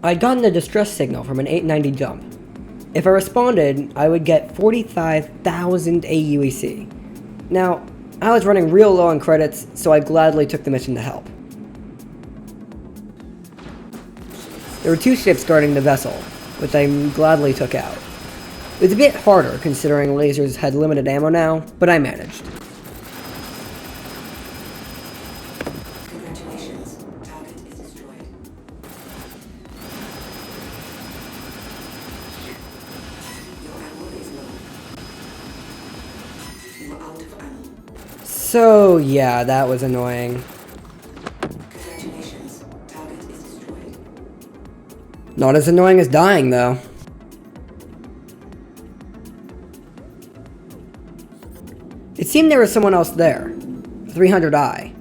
I'd gotten a distress signal from an 890 jump. If I responded, I would get 45,000 AUEC. Now, I was running real low on credits, so I gladly took the mission to help. There were 2 ships guarding the vessel, which I gladly took out. It was a bit harder considering lasers had limited ammo now, but I managed. Congratulations, target is destroyed. Your ammo is low. You are out of ammo. So yeah, that was annoying. Congratulations, target is destroyed. Not as annoying as dying though. It seemed there was someone else there. 300i.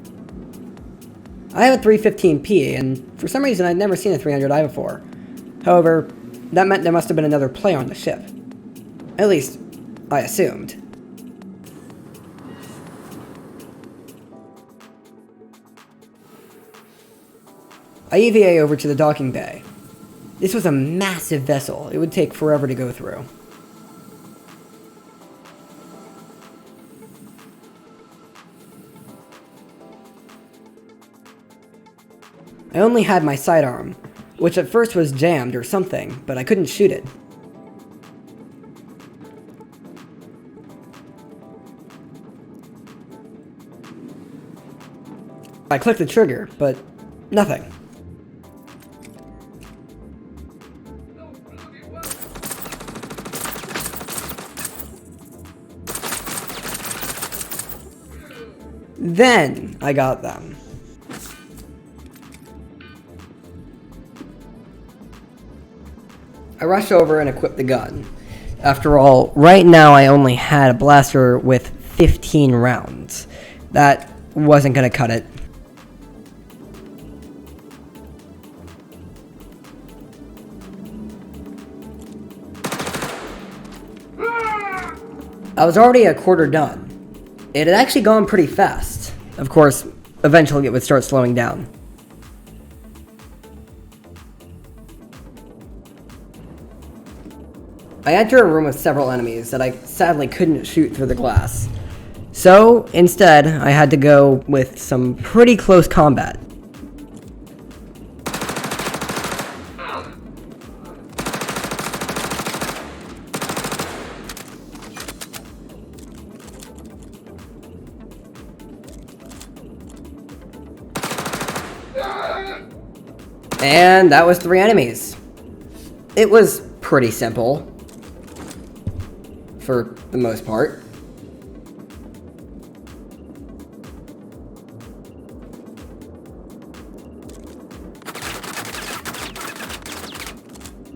I have a 315p, and for some reason I'd never seen a 300i before. However, that meant there must have been another player on the ship. At least, I assumed. I EVA over to the docking bay. This was a massive vessel. It would take forever to go through. I only had my sidearm, which at first was jammed or something, but I couldn't shoot it. I clicked the trigger, but nothing. Then I got them. I rushed over and equipped the gun. After all, right now I only had a blaster with 15 rounds. That wasn't gonna cut it. I was already a quarter done. It had actually gone pretty fast. Of course, eventually it would start slowing down. I entered a room with several enemies that I sadly couldn't shoot through the glass. So, instead, I had to go with some pretty close combat. And that was 3 enemies. It was pretty simple. For the most part.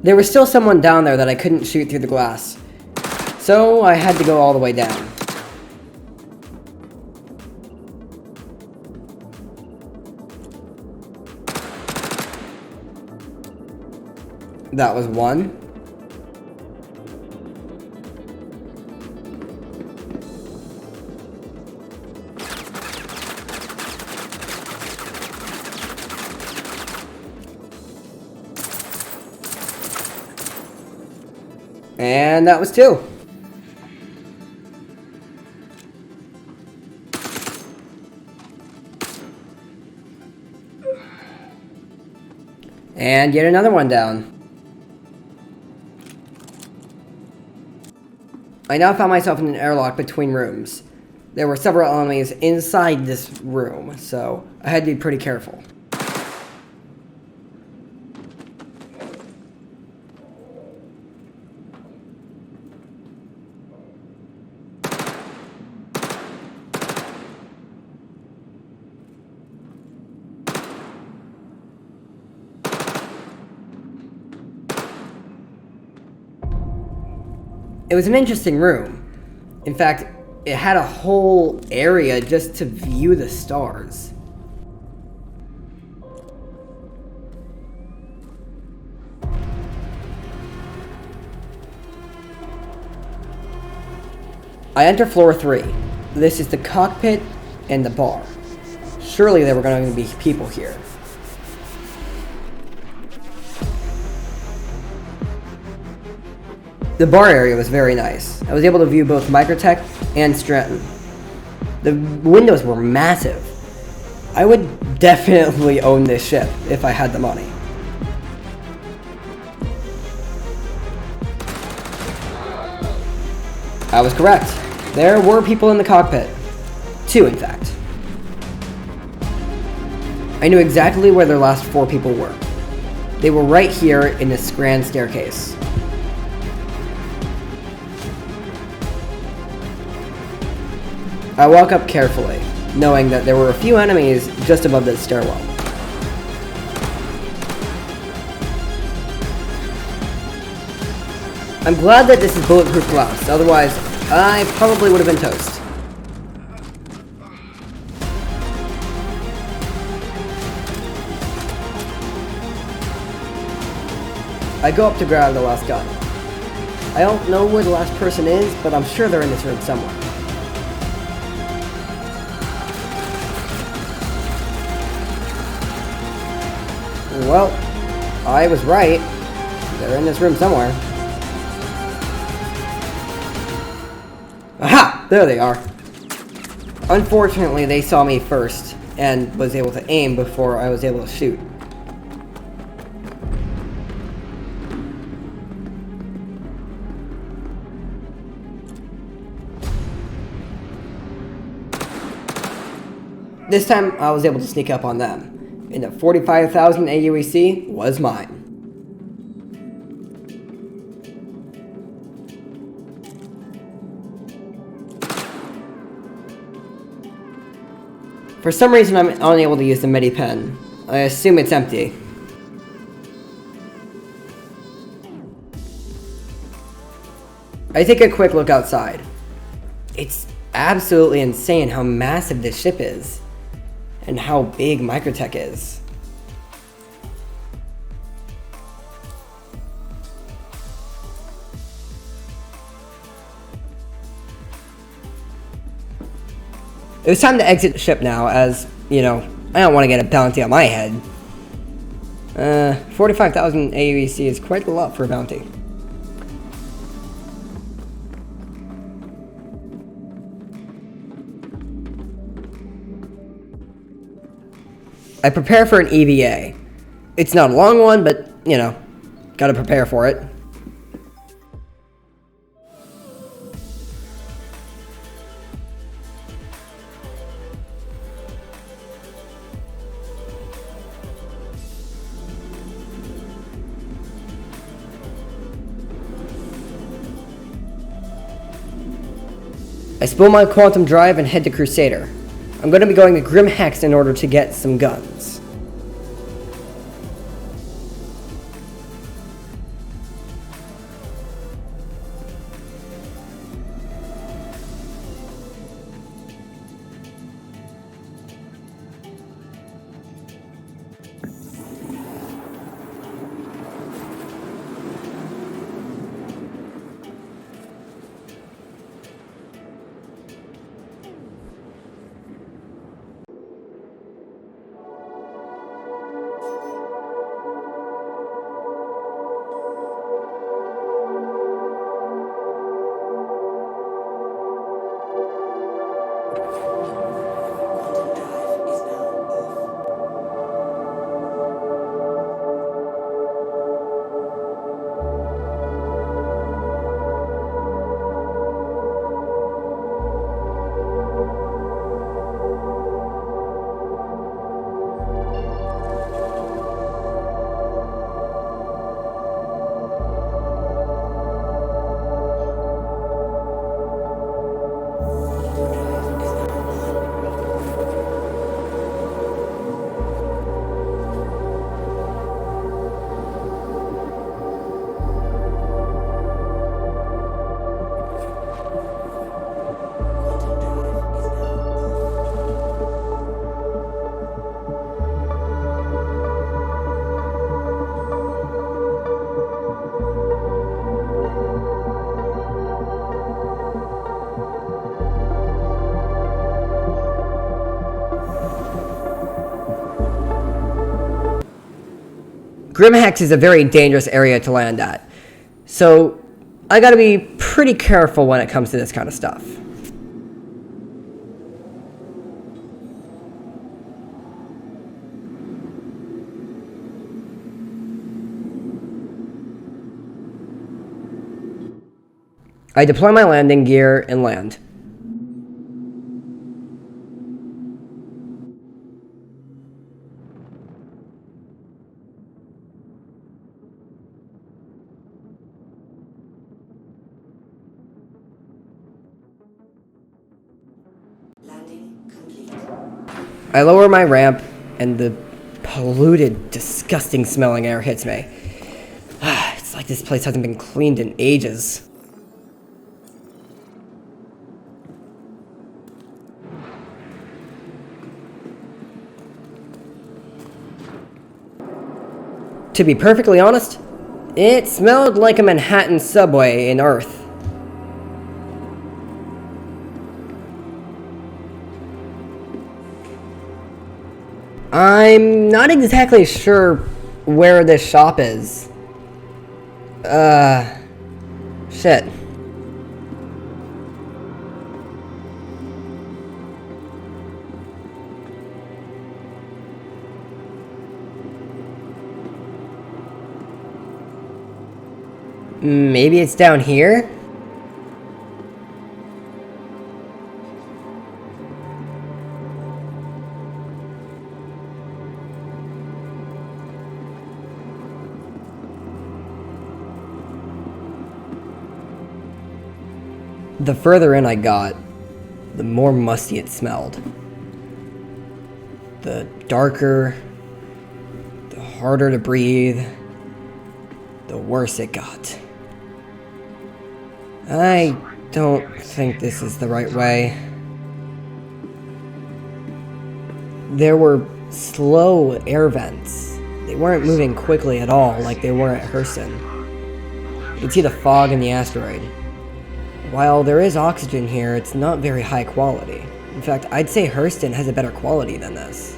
There was still someone down there that I couldn't shoot through the glass. So I had to go all the way down. That was 1. And that was 2. And yet another one down. I now found myself in an airlock between rooms. There were several enemies inside this room, so I had to be pretty careful. It was an interesting room. In fact, it had a whole area just to view the stars. I enter floor 3. This is the cockpit and the bar. Surely there were going to be people here. The bar area was very nice. I was able to view both Microtech and Stratton. The windows were massive. I would definitely own this ship if I had the money. I was correct. There were people in the cockpit. 2, in fact. I knew exactly where their last 4 people were. They were right here in this grand staircase. I walk up carefully, knowing that there were a few enemies just above the stairwell. I'm glad that this is bulletproof glass, otherwise I probably would have been toast. I go up to grab the last gun. I don't know where the last person is, but I'm sure they're in this room somewhere. Well, I was right. They're in this room somewhere. Aha! There they are. Unfortunately, they saw me first and was able to aim before I was able to shoot. This time, I was able to sneak up on them, and the 45,000 AUEC was mine. For some reason, I'm unable to use the midi pen. I assume it's empty. I take a quick look outside. It's absolutely insane how massive this ship is, and how big Microtech is. It was time to exit the ship now, as, you know, I don't want to get a bounty on my head. 45,000 AUEC is quite a lot for a bounty. I prepare for an EVA. It's not a long one, but, you know, gotta prepare for it. I spill my quantum drive and head to Crusader. I'm going to be going to Grim Hex in order to get some guns. Grim Hex is a very dangerous area to land at. So, I gotta be pretty careful when it comes to this kind of stuff. I deploy my landing gear and land. Landing complete. I lower my ramp, and the polluted, disgusting smelling air hits me. It's like this place hasn't been cleaned in ages. To be perfectly honest, it smelled like a Manhattan subway in Earth. I'm not exactly sure where this shop is. Shit. Maybe it's down here? The further in I got, the more musty it smelled. The darker, the harder to breathe, the worse it got. I don't think this is the right way. There were slow air vents. They weren't moving quickly at all like they were at Hurston. You can see the fog in the asteroid. While there is oxygen here, it's not very high quality. In fact, I'd say Hurston has a better quality than this.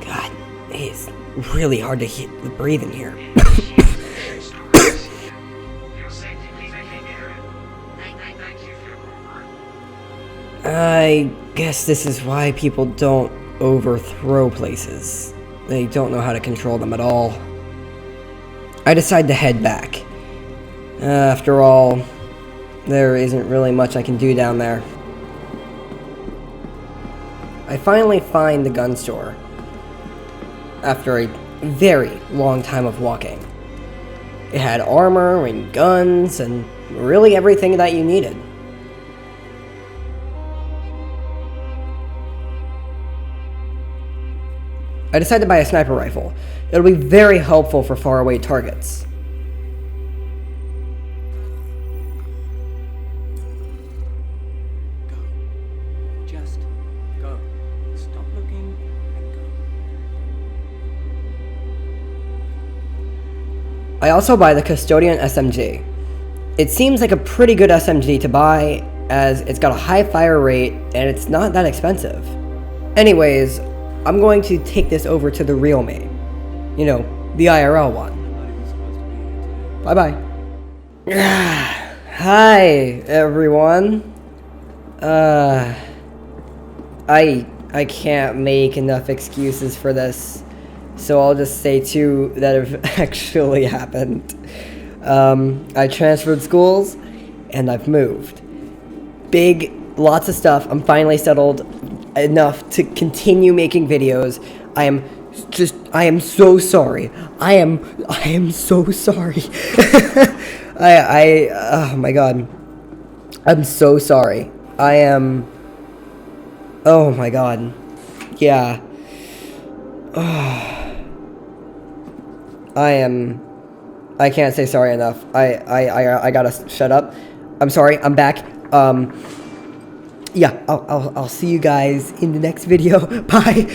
God, it's really hard to breathe in here. I guess this is why people don't overthrow places. They don't know how to control them at all. I decide to head back. After all, there isn't really much I can do down there. I finally find the gun store. After a very long time of walking. It had armor and guns and really everything that you needed. I decided to buy a sniper rifle. It'll be very helpful for faraway targets. Go. Just go. Stop looking and go. I also buy the Custodian SMG. It seems like a pretty good SMG to buy, as it's got a high fire rate and it's not that expensive. Anyways, I'm going to take this over to the real me. You know, the IRL one. Bye-bye. Hi, everyone. I can't make enough excuses for this, so I'll just say two that have actually happened. I transferred schools, and I've moved. Lots of stuff. I'm finally settled enough to continue making videos. I am so sorry. I am so sorry. Oh my god. I'm so sorry. Oh my god. Yeah. I can't say sorry enough. I gotta shut up. I'm sorry. I'm back. Yeah, I'll see you guys in the next video. Bye.